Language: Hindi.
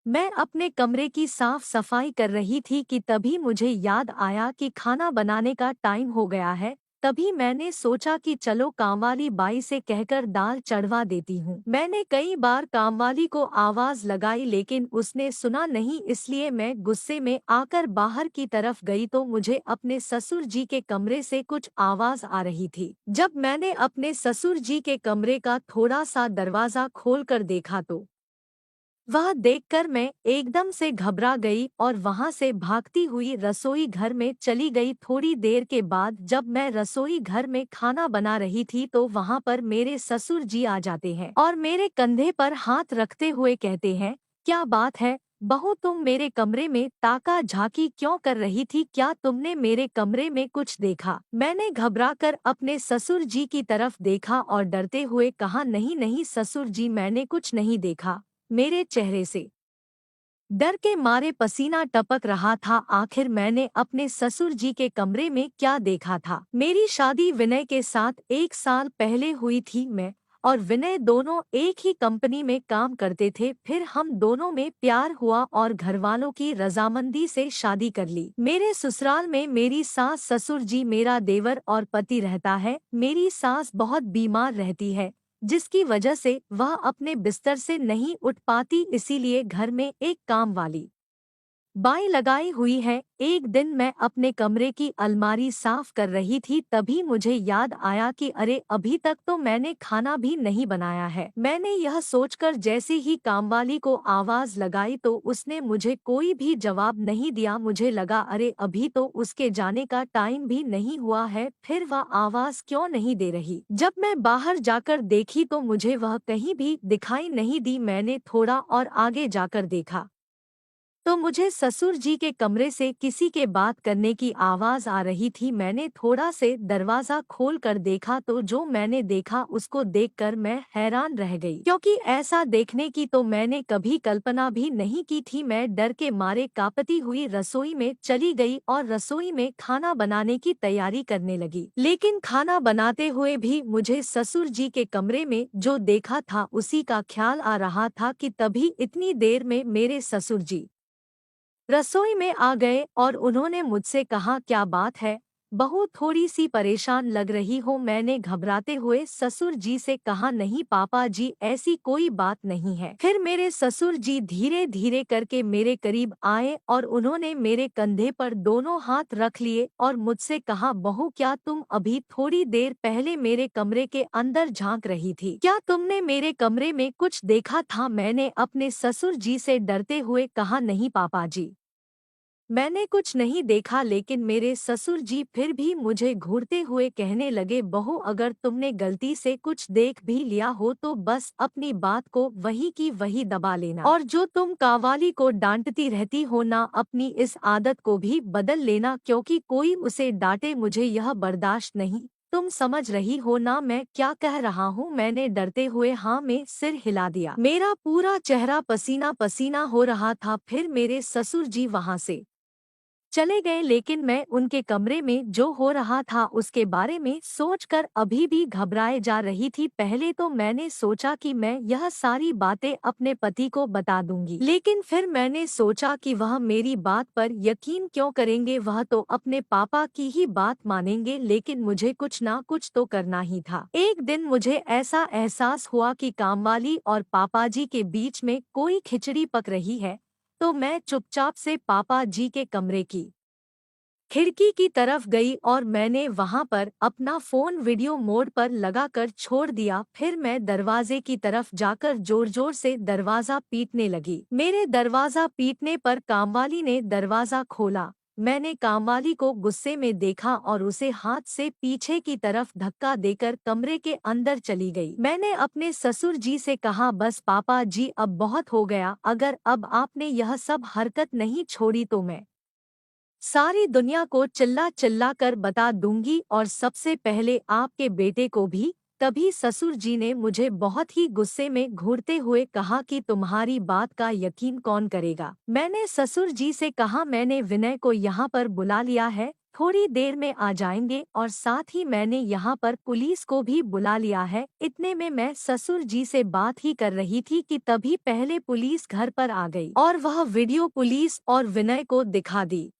मैं अपने कमरे की साफ सफाई कर रही थी कि तभी मुझे याद आया कि खाना बनाने का टाइम हो गया है। तभी मैंने सोचा कि चलो कामवाली बाई से कहकर दाल चढ़वा देती हूँ। मैंने कई बार कामवाली को आवाज लगाई लेकिन उसने सुना नहीं, इसलिए मैं गुस्से में आकर बाहर की तरफ गई तो मुझे अपने ससुर जी के कमरे से कुछ आवाज आ रही थी। जब मैंने अपने ससुर जी के कमरे का थोड़ा सा दरवाजा खोलकर देखा तो वह देखकर मैं एकदम से घबरा गई और वहां से भागती हुई रसोई घर में चली गई। थोड़ी देर के बाद जब मैं रसोई घर में खाना बना रही थी तो वहां पर मेरे ससुर जी आ जाते हैं और मेरे कंधे पर हाथ रखते हुए कहते हैं, क्या बात है बहू, तुम मेरे कमरे में ताका झाकी क्यों कर रही थी? क्या तुमने मेरे कमरे में कुछ देखा? मैंने घबराकर अपने ससुर जी की तरफ देखा और डरते हुए कहा, नहीं नहीं ससुर जी, मैंने कुछ नहीं देखा। मेरे चेहरे से डर के मारे पसीना टपक रहा था। आखिर मैंने अपने ससुर जी के कमरे में क्या देखा था? मेरी शादी विनय के साथ 1 साल पहले हुई थी। मैं और विनय दोनों एक ही कंपनी में काम करते थे। फिर हम दोनों में प्यार हुआ और घरवालों की रजामंदी से शादी कर ली। मेरे ससुराल में मेरी सास, ससुर जी, मेरा देवर और पति रहता है। मेरी सास बहुत बीमार रहती है जिसकी वजह से वह अपने बिस्तर से नहीं उठ पाती, इसीलिए घर में एक काम वाली बाई लगाई हुई है। एक दिन मैं अपने कमरे की अलमारी साफ कर रही थी, तभी मुझे याद आया कि अरे अभी तक तो मैंने खाना भी नहीं बनाया है। मैंने यह सोचकर जैसे ही कामवाली को आवाज लगाई तो उसने मुझे कोई भी जवाब नहीं दिया। मुझे लगा अरे अभी तो उसके जाने का टाइम भी नहीं हुआ है, फिर वह आवाज क्यों नहीं दे रही। जब मैं बाहर जाकर देखी तो मुझे वह कहीं भी दिखाई नहीं दी। मैंने थोड़ा और आगे जाकर देखा तो मुझे ससुर जी के कमरे से किसी के बात करने की आवाज आ रही थी। मैंने थोड़ा से दरवाजा खोल कर देखा तो जो मैंने देखा उसको देखकर मैं हैरान रह गई, क्योंकि ऐसा देखने की तो मैंने कभी कल्पना भी नहीं की थी। मैं डर के मारे कांपती हुई रसोई में चली गई और रसोई में खाना बनाने की तैयारी करने लगी। लेकिन खाना बनाते हुए भी मुझे ससुर जी के कमरे में जो देखा था उसी का ख्याल आ रहा था कि तभी इतनी देर में मेरे ससुर जी रसोई में आ गए और उन्होंने मुझसे कहा, क्या बात है बहू, थोड़ी सी परेशान लग रही हो? मैंने घबराते हुए ससुर जी से कहा, नहीं पापा जी, ऐसी कोई बात नहीं है। फिर मेरे ससुर जी धीरे धीरे करके मेरे करीब आए और उन्होंने मेरे कंधे पर दोनों हाथ रख लिए और मुझसे कहा, बहू क्या तुम अभी थोड़ी देर पहले मेरे कमरे के अंदर झांक रही थी? क्या तुमने मेरे कमरे में कुछ देखा था? मैंने अपने ससुर जी से डरते हुए कहा, नहीं पापा जी, मैंने कुछ नहीं देखा। लेकिन मेरे ससुर जी फिर भी मुझे घूरते हुए कहने लगे, बहू अगर तुमने गलती से कुछ देख भी लिया हो तो बस अपनी बात को वही की वही दबा लेना, और जो तुम कावाली को डांटती रहती हो ना, अपनी इस आदत को भी बदल लेना, क्योंकि कोई उसे डांटे मुझे यह बर्दाश्त नहीं। तुम समझ रही हो ना मैं क्या कह रहा हूँ? मैंने डरते हुए हाँ में सिर हिला दिया। मेरा पूरा चेहरा पसीना पसीना हो रहा था। फिर मेरे ससुर जी वहां से चले गए, लेकिन मैं उनके कमरे में जो हो रहा था उसके बारे में सोचकर अभी भी घबराए जा रही थी। पहले तो मैंने सोचा कि मैं यह सारी बातें अपने पति को बता दूंगी, लेकिन फिर मैंने सोचा कि वह मेरी बात पर यकीन क्यों करेंगे, वह तो अपने पापा की ही बात मानेंगे। लेकिन मुझे कुछ ना कुछ तो करना ही था। एक दिन मुझे ऐसा एहसास हुआ कि कामवाली और पापाजी के बीच में कोई खिचड़ी पक रही है, तो मैं चुपचाप से पापा जी के कमरे की खिड़की की तरफ गई और मैंने वहां पर अपना फोन वीडियो मोड पर लगाकर छोड़ दिया। फिर मैं दरवाजे की तरफ जाकर जोर जोर से दरवाजा पीटने लगी। मेरे दरवाजा पीटने पर कामवाली ने दरवाजा खोला। मैंने कामवाली को गुस्से में देखा और उसे हाथ से पीछे की तरफ धक्का देकर कमरे के अंदर चली गई। मैंने अपने ससुर जी से कहा, बस पापा जी अब बहुत हो गया, अगर अब आपने यह सब हरकत नहीं छोड़ी तो मैं सारी दुनिया को चिल्ला चिल्ला कर बता दूंगी, और सबसे पहले आपके बेटे को भी। तभी ससुर जी ने मुझे बहुत ही गुस्से में घूरते हुए कहा कि तुम्हारी बात का यकीन कौन करेगा? मैंने ससुर जी से कहा, मैंने विनय को यहाँ पर बुला लिया है, थोड़ी देर में आ जाएंगे और साथ ही मैंने यहाँ पर पुलिस को भी बुला लिया है। इतने में मैं ससुर जी से बात ही कर रही थी कि तभी पहले पुलिस घर पर आ गई और वह वीडियो पुलिस और विनय को दिखा दी।